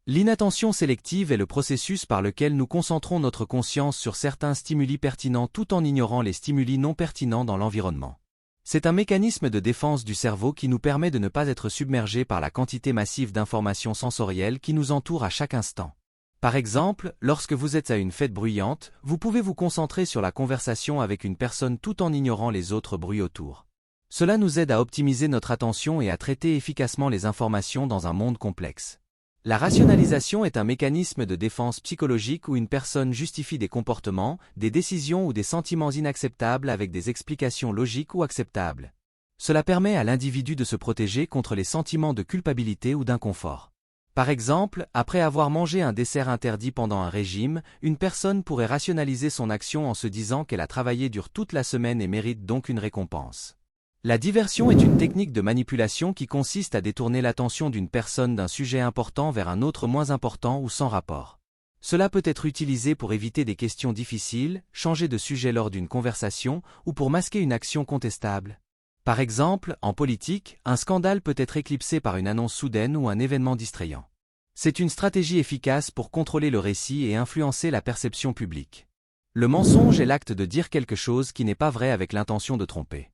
L'inattention sélective est le processus par lequel nous concentrons notre conscience sur certains stimuli pertinents tout en ignorant les stimuli non pertinents dans l'environnement. C'est un mécanisme de défense du cerveau qui nous permet de ne pas être submergés par la quantité massive d'informations sensorielles qui nous entourent à chaque instant. Par exemple, lorsque vous êtes à une fête bruyante, vous pouvez vous concentrer sur la conversation avec une personne tout en ignorant les autres bruits autour. Cela nous aide à optimiser notre attention et à traiter efficacement les informations dans un monde complexe. La rationalisation est un mécanisme de défense psychologique où une personne justifie des comportements, des décisions ou des sentiments inacceptables avec des explications logiques ou acceptables. Cela permet à l'individu de se protéger contre les sentiments de culpabilité ou d'inconfort. Par exemple, après avoir mangé un dessert interdit pendant un régime, une personne pourrait rationaliser son action en se disant qu'elle a travaillé dur toute la semaine et mérite donc une récompense. La diversion est une technique de manipulation qui consiste à détourner l'attention d'une personne d'un sujet important vers un autre moins important ou sans rapport. Cela peut être utilisé pour éviter des questions difficiles, changer de sujet lors d'une conversation ou pour masquer une action contestable. Par exemple, en politique, un scandale peut être éclipsé par une annonce soudaine ou un événement distrayant. C'est une stratégie efficace pour contrôler le récit et influencer la perception publique. Le mensonge est l'acte de dire quelque chose qui n'est pas vrai avec l'intention de tromper.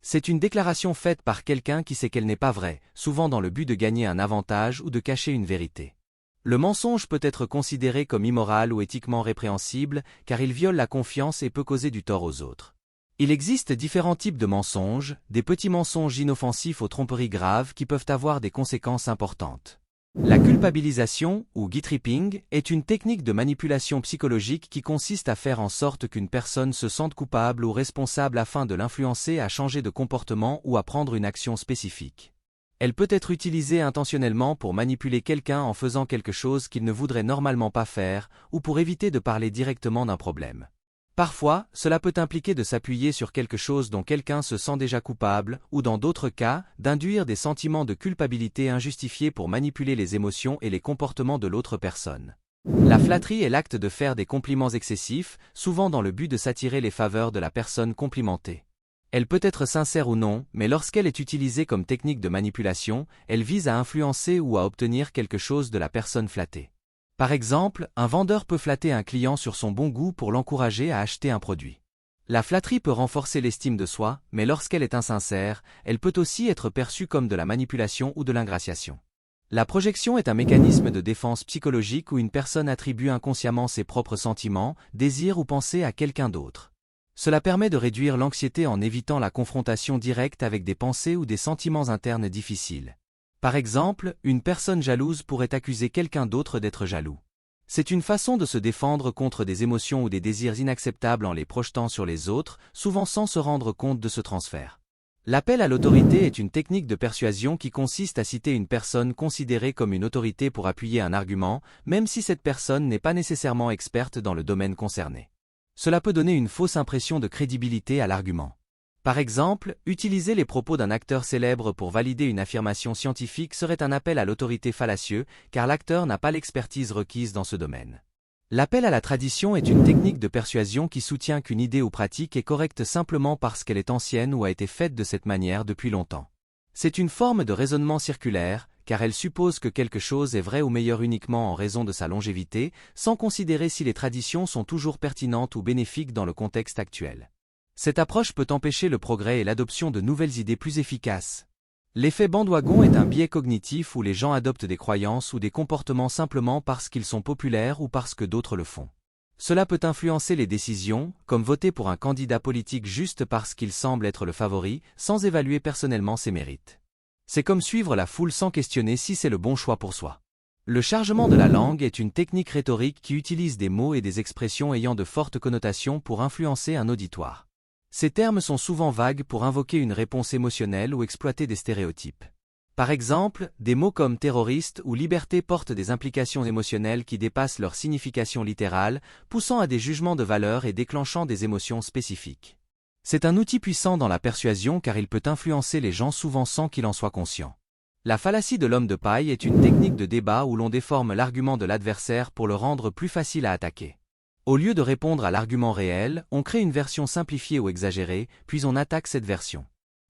C'est une déclaration faite par quelqu'un qui sait qu'elle n'est pas vraie, souvent dans le but de gagner un avantage ou de cacher une vérité. Le mensonge peut être considéré comme immoral ou éthiquement répréhensible, car il viole la confiance et peut causer du tort aux autres. Il existe différents types de mensonges, des petits mensonges inoffensifs aux tromperies graves qui peuvent avoir des conséquences importantes. La culpabilisation, ou guilt-tripping, est une technique de manipulation psychologique qui consiste à faire en sorte qu'une personne se sente coupable ou responsable afin de l'influencer à changer de comportement ou à prendre une action spécifique. Elle peut être utilisée intentionnellement pour manipuler quelqu'un en faisant quelque chose qu'il ne voudrait normalement pas faire, ou pour éviter de parler directement d'un problème. Parfois, cela peut impliquer de s'appuyer sur quelque chose dont quelqu'un se sent déjà coupable, ou dans d'autres cas, d'induire des sentiments de culpabilité injustifiés pour manipuler les émotions et les comportements de l'autre personne. La flatterie est l'acte de faire des compliments excessifs, souvent dans le but de s'attirer les faveurs de la personne complimentée. Elle peut être sincère ou non, mais lorsqu'elle est utilisée comme technique de manipulation, elle vise à influencer ou à obtenir quelque chose de la personne flattée. Par exemple, un vendeur peut flatter un client sur son bon goût pour l'encourager à acheter un produit. La flatterie peut renforcer l'estime de soi, mais lorsqu'elle est insincère, elle peut aussi être perçue comme de la manipulation ou de l'ingraciation. La projection est un mécanisme de défense psychologique où une personne attribue inconsciemment ses propres sentiments, désirs ou pensées à quelqu'un d'autre. Cela permet de réduire l'anxiété en évitant la confrontation directe avec des pensées ou des sentiments internes difficiles. Par exemple, une personne jalouse pourrait accuser quelqu'un d'autre d'être jaloux. C'est une façon de se défendre contre des émotions ou des désirs inacceptables en les projetant sur les autres, souvent sans se rendre compte de ce transfert. L'appel à l'autorité est une technique de persuasion qui consiste à citer une personne considérée comme une autorité pour appuyer un argument, même si cette personne n'est pas nécessairement experte dans le domaine concerné. Cela peut donner une fausse impression de crédibilité à l'argument. Par exemple, utiliser les propos d'un acteur célèbre pour valider une affirmation scientifique serait un appel à l'autorité fallacieux, car l'acteur n'a pas l'expertise requise dans ce domaine. L'appel à la tradition est une technique de persuasion qui soutient qu'une idée ou pratique est correcte simplement parce qu'elle est ancienne ou a été faite de cette manière depuis longtemps. C'est une forme de raisonnement circulaire, car elle suppose que quelque chose est vrai ou meilleur uniquement en raison de sa longévité, sans considérer si les traditions sont toujours pertinentes ou bénéfiques dans le contexte actuel. Cette approche peut empêcher le progrès et l'adoption de nouvelles idées plus efficaces. L'effet bandwagon est un biais cognitif où les gens adoptent des croyances ou des comportements simplement parce qu'ils sont populaires ou parce que d'autres le font. Cela peut influencer les décisions, comme voter pour un candidat politique juste parce qu'il semble être le favori, sans évaluer personnellement ses mérites. C'est comme suivre la foule sans questionner si c'est le bon choix pour soi. Le chargement de la langue est une technique rhétorique qui utilise des mots et des expressions ayant de fortes connotations pour influencer un auditoire. Ces termes sont souvent vagues pour invoquer une réponse émotionnelle ou exploiter des stéréotypes. Par exemple, des mots comme terroriste ou liberté portent des implications émotionnelles qui dépassent leur signification littérale, poussant à des jugements de valeur et déclenchant des émotions spécifiques. C'est un outil puissant dans la persuasion car il peut influencer les gens souvent sans qu'ils en soient conscients. La fallacie de l'homme de paille est une technique de débat où l'on déforme l'argument de l'adversaire pour le rendre plus facile à attaquer. Au lieu de répondre à l'argument réel, on crée une version simplifiée ou exagérée, puis on attaque cette version.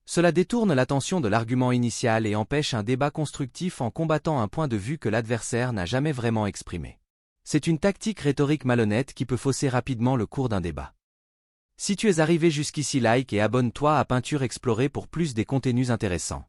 Cela détourne l'attention de l'argument initial et empêche un débat constructif en combattant un point de vue que l'adversaire n'a jamais vraiment exprimé. C'est une tactique rhétorique malhonnête qui peut fausser rapidement le cours d'un débat. Si tu es arrivé jusqu'ici, like et abonne-toi à Peinture Explorée pour plus des contenus intéressants.